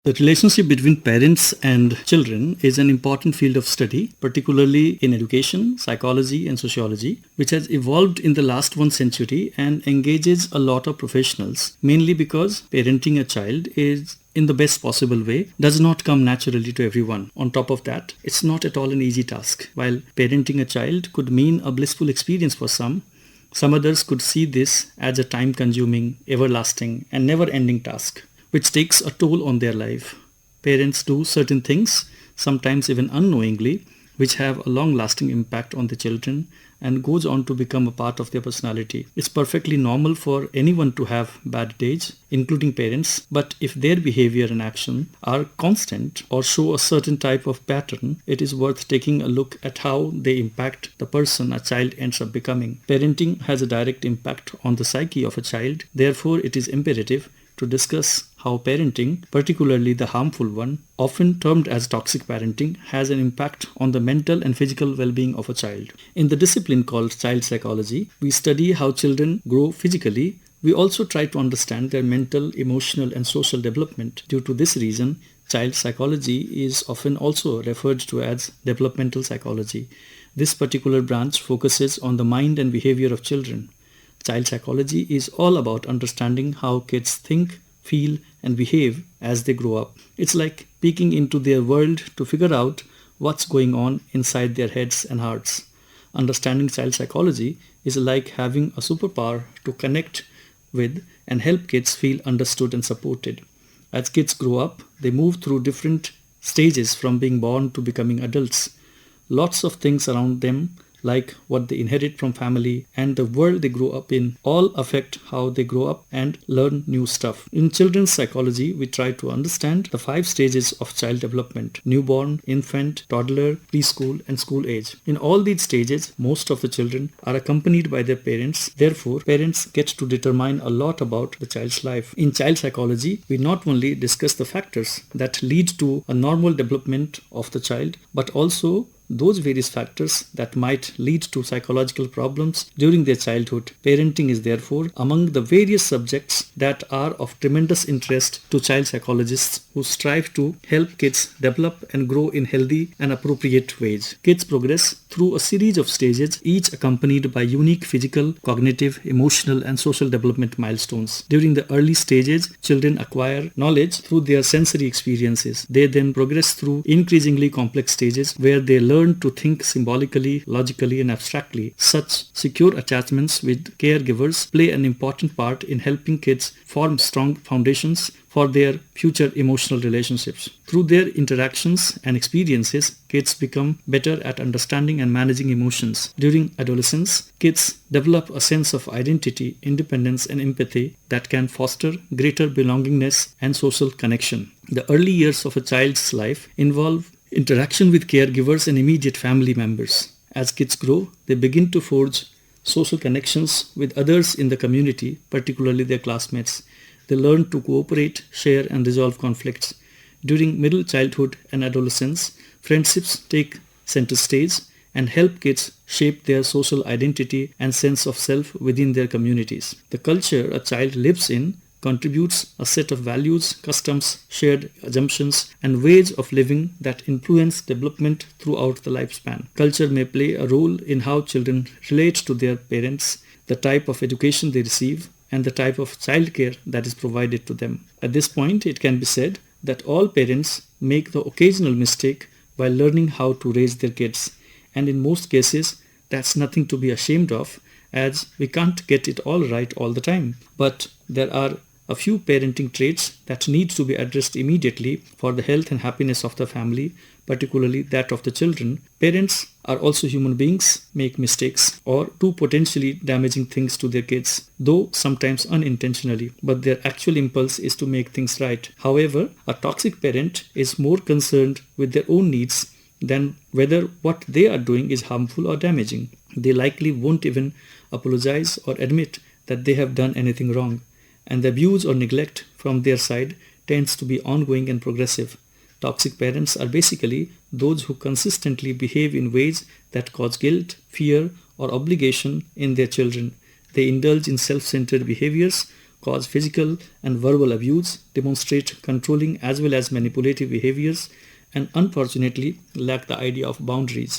The relationship between parents and children is an important field of study, particularly in education, psychology, and sociology, which has evolved in the last 1 century and engages a lot of professionals, mainly because parenting a child is in the best possible way does not come naturally to everyone. On top of that, it's not at all an easy task. While parenting a child could mean a blissful experience for some others could see this as a time-consuming, everlasting, and never-ending task, which takes a toll on their life. Parents do certain things, sometimes even unknowingly, which have a long-lasting impact on the children and goes on to become a part of their personality. It's perfectly normal for anyone to have bad days, including parents, but if their behavior and action are constant or show a certain type of pattern, it is worth taking a look at how they impact the person a child ends up becoming. Parenting has a direct impact on the psyche of a child, therefore it is imperative to discuss how parenting, particularly the harmful one, often termed as toxic parenting, has an impact on the mental and physical well-being of a child. In the discipline called child psychology, we study how children grow physically. We also try to understand their mental, emotional, and social development. Due to this reason, child psychology is often also referred to as developmental psychology. This particular branch focuses on the mind and behavior of children. Child psychology is all about understanding how kids think, feel, and behave as they grow up. It's like peeking into their world to figure out what's going on inside their heads and hearts. Understanding child psychology is like having a superpower to connect with and help kids feel understood and supported. As kids grow up, they move through different stages from being born to becoming adults. Lots of things around them, like what they inherit from family and the world they grow up in, all affect how they grow up and learn new stuff. In children's psychology, we try to understand the 5 stages of child development: newborn, infant, toddler, preschool, and school age. In all these stages, most of the children are accompanied by their parents. Therefore, parents get to determine a lot about the child's life. In child psychology, we not only discuss the factors that lead to a normal development of the child, but also those various factors that might lead to psychological problems during their childhood. Parenting is therefore among the various subjects that are of tremendous interest to child psychologists who strive to help kids develop and grow in healthy and appropriate ways. Kids progress through a series of stages, each accompanied by unique physical, cognitive, emotional, and social development milestones. During the early stages, children acquire knowledge through their sensory experiences. They then progress through increasingly complex stages where they learn to think symbolically, logically, and abstractly. Such secure attachments with caregivers play an important part in helping kids form strong foundations for their future emotional relationships. Through their interactions and experiences, kids become better at understanding and managing emotions. During adolescence, kids develop a sense of identity, independence, and empathy that can foster greater belongingness and social connection. The early years of a child's life involve interaction with caregivers and immediate family members. As kids grow, they begin to forge social connections with others in the community, particularly their classmates. They learn to cooperate, share, and resolve conflicts. During middle childhood and adolescence, friendships take center stage and help kids shape their social identity and sense of self within their communities. The culture a child lives in contributes a set of values, customs, shared assumptions, and ways of living that influence development throughout the lifespan. Culture may play a role in how children relate to their parents, the type of education they receive, and the type of childcare that is provided to them. At this point, it can be said that all parents make the occasional mistake while learning how to raise their kids, and in most cases, that's nothing to be ashamed of, as we can't get it all right all the time. But there are a few parenting traits that need to be addressed immediately for the health and happiness of the family, particularly that of the children. Parents are also human beings, make mistakes or do potentially damaging things to their kids, though sometimes unintentionally, but their actual impulse is to make things right. However, a toxic parent is more concerned with their own needs than whether what they are doing is harmful or damaging. They likely won't even apologize or admit that they have done anything wrong, and the abuse or neglect from their side tends to be ongoing and progressive. Toxic parents are basically those who consistently behave in ways that cause guilt, fear, or obligation in their children. They indulge in self-centered behaviors, cause physical and verbal abuse, demonstrate controlling as well as manipulative behaviors, and unfortunately lack the idea of boundaries.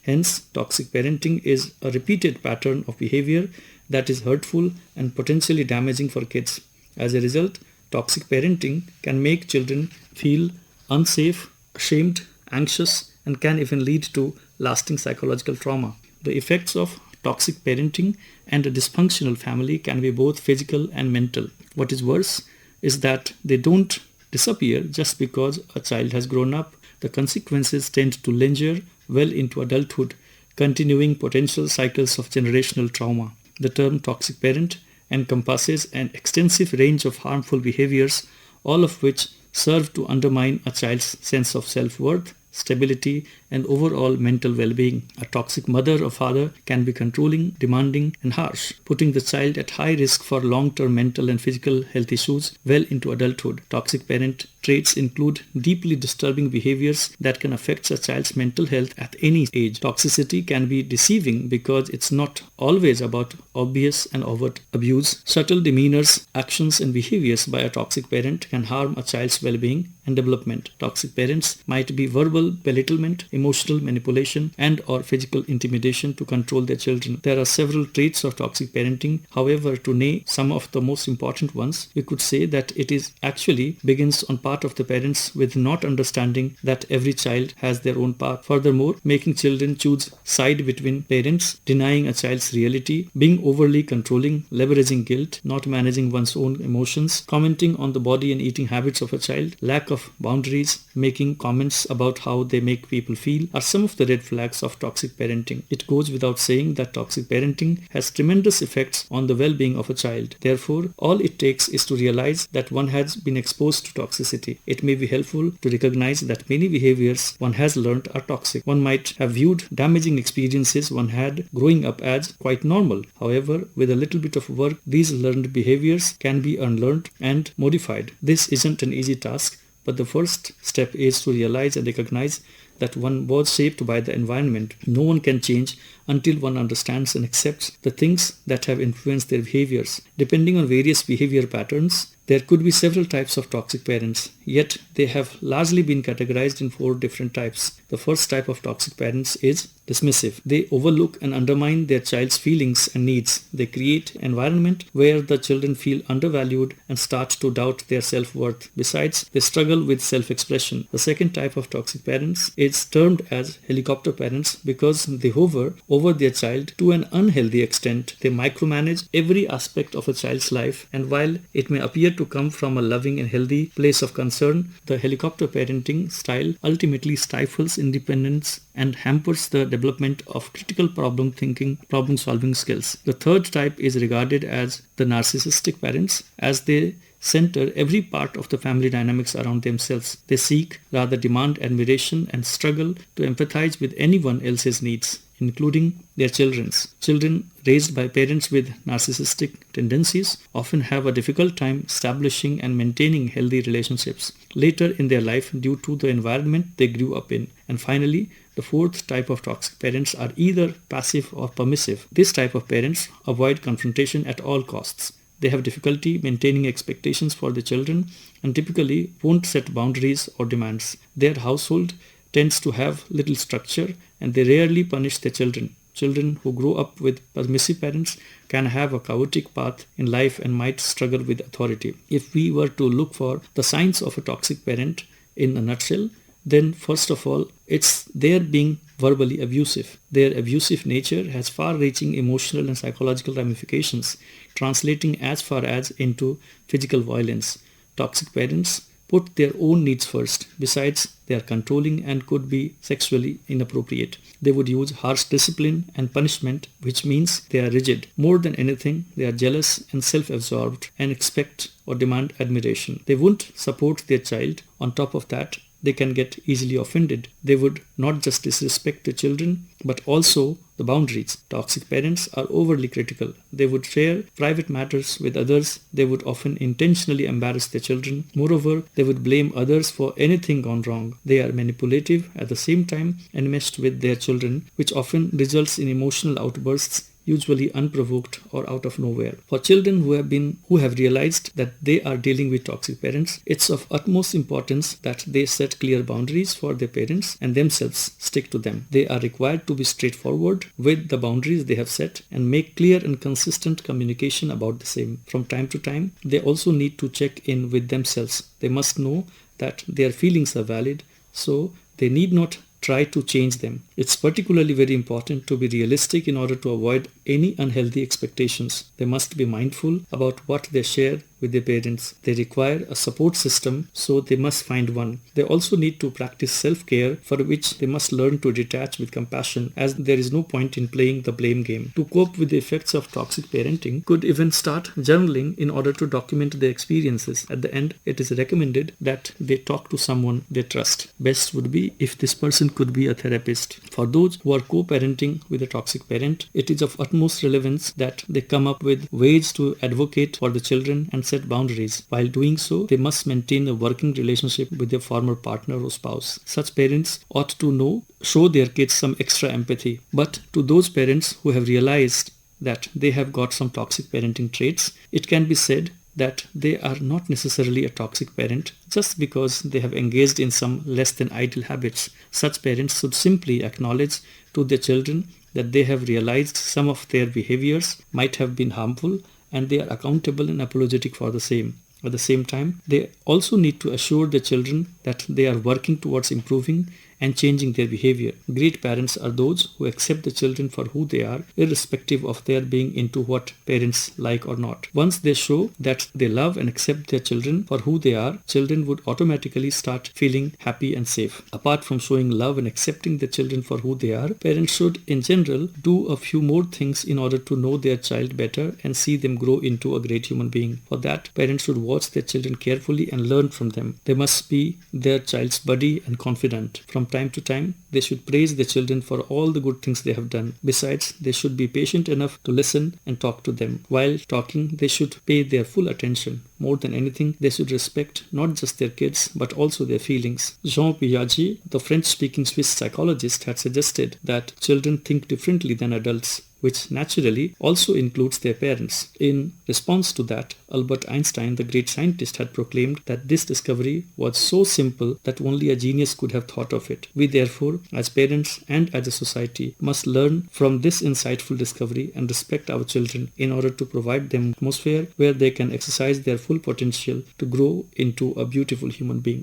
Hence, toxic parenting is a repeated pattern of behavior that is hurtful and potentially damaging for kids. As a result, toxic parenting can make children feel unsafe, ashamed, anxious, and can even lead to lasting psychological trauma. The effects of toxic parenting and a dysfunctional family can be both physical and mental. What is worse is that they don't disappear just because a child has grown up. The consequences tend to linger well into adulthood, continuing potential cycles of generational trauma. The term toxic parent encompasses an extensive range of harmful behaviors, all of which serve to undermine a child's sense of self-worth, stability, and overall mental well-being. A toxic mother or father can be controlling, demanding, and harsh, putting the child at high risk for long-term mental and physical health issues well into adulthood. Toxic parent traits include deeply disturbing behaviors that can affect a child's mental health at any age. Toxicity can be deceiving because it's not always about obvious and overt abuse. Subtle demeanors, actions, and behaviors by a toxic parent can harm a child's well-being and development. Toxic parents might be verbal belittlement, emotional manipulation, and or physical intimidation to control their children. There are several traits of toxic parenting. However, to name some of the most important ones, we could say that it is actually begins on part of the parents with not understanding that every child has their own path. Furthermore, making children choose side between parents, denying a child's reality, being overly controlling, leveraging guilt, not managing one's own emotions, commenting on the body and eating habits of a child, lack of boundaries, making comments about how they make people feel are some of the red flags of toxic parenting. It goes without saying that toxic parenting has tremendous effects on the well-being of a child. Therefore, all it takes is to realize that one has been exposed to toxicity. It may be helpful to recognize that many behaviors one has learned are toxic. One might have viewed damaging experiences one had growing up as quite normal. However, with a little bit of work, these learned behaviors can be unlearned and modified. This isn't an easy task, but the first step is to realize and recognize that one was shaped by the environment. No one can change until one understands and accepts the things that have influenced their behaviors. Depending on various behavior patterns, there could be several types of toxic parents, yet they have largely been categorized in 4 different types. The first type of toxic parents is dismissive. They overlook and undermine their child's feelings and needs. They create an environment where the children feel undervalued and start to doubt their self-worth. Besides, they struggle with self-expression. The second type of toxic parents is termed as helicopter parents because they hover over their child to an unhealthy extent. They micromanage every aspect of a child's life, and while it may appear to come from a loving and healthy place of concern, the helicopter parenting style ultimately stifles independence and hampers the development of critical problem thinking, problem solving skills. The third type is regarded as the narcissistic parents, as they center every part of the family dynamics around themselves. They seek, rather demand admiration and struggle to empathize with anyone else's needs, including their children's. Children raised by parents with narcissistic tendencies often have a difficult time establishing and maintaining healthy relationships later in their life due to the environment they grew up in. And finally, the fourth type of toxic parents are either passive or permissive. This type of parents avoid confrontation at all costs. They have difficulty maintaining expectations for the children and typically won't set boundaries or demands. Their household tends to have little structure and they rarely punish their children. Children who grow up with permissive parents can have a chaotic path in life and might struggle with authority. If we were to look for the signs of a toxic parent in a nutshell, then first of all, it's their being verbally abusive. Their abusive nature has far-reaching emotional and psychological ramifications, translating as far as into physical violence. Toxic parents put their own needs first. Besides, they are controlling and could be sexually inappropriate. They would use harsh discipline and punishment, which means they are rigid. More than anything, they are jealous and self-absorbed and expect or demand admiration. They won't support their child. On top of that, they can get easily offended. They would not just disrespect the children, but also the boundaries. Toxic parents are overly critical. They would share private matters with others. They would often intentionally embarrass their children. Moreover, they would blame others for anything gone wrong. They are manipulative at the same time enmeshed with their children, which often results in emotional outbursts usually unprovoked or out of nowhere. For children who have realized that they are dealing with toxic parents, it's of utmost importance that they set clear boundaries for their parents and themselves stick to them. They are required to be straightforward with the boundaries they have set and make clear and consistent communication about the same. From time to time, they also need to check in with themselves. They must know that their feelings are valid, so they need not try to change them. It's particularly very important to be realistic in order to avoid any unhealthy expectations. They must be mindful about what they share with their parents. They require a support system, so they must find one. They also need to practice self-care, for which they must learn to detach with compassion, as there is no point in playing the blame game. To cope with the effects of toxic parenting, could even start journaling in order to document their experiences. At the end, it is recommended that they talk to someone they trust. Best would be if this person could be a therapist. For those who are co-parenting with a toxic parent, it is of utmost relevance that they come up with ways to advocate for the children and set boundaries. While doing so, they must maintain a working relationship with their former partner or spouse. Such parents ought to show their kids some extra empathy. But to those parents who have realized that they have got some toxic parenting traits, it can be said that they are not necessarily a toxic parent just because they have engaged in some less than ideal habits. Such parents should simply acknowledge to their children that they have realized some of their behaviors might have been harmful and they are accountable and apologetic for the same. At the same time, they also need to assure their children that they are working towards improving and changing their behavior. Great parents are those who accept the children for who they are, irrespective of their being into what parents like or not. Once they show that they love and accept their children for who they are, children would automatically start feeling happy and safe. Apart from showing love and accepting the children for who they are, parents should in general do a few more things in order to know their child better and see them grow into a great human being. For that, parents should watch their children carefully and learn from them. They must be their child's buddy and confidant. From time to time, they should praise their children for all the good things they have done. Besides, they should be patient enough to listen and talk to them. While talking, they should pay their full attention. More than anything, they should respect not just their kids, but also their feelings. Jean Piaget, the French-speaking Swiss psychologist, had suggested that children think differently than adults, which naturally also includes their parents. In response to that, Albert Einstein, the great scientist, had proclaimed that this discovery was so simple that only a genius could have thought of it. We therefore, as parents and as a society, must learn from this insightful discovery and respect our children in order to provide them an atmosphere where they can exercise their full potential to grow into a beautiful human being.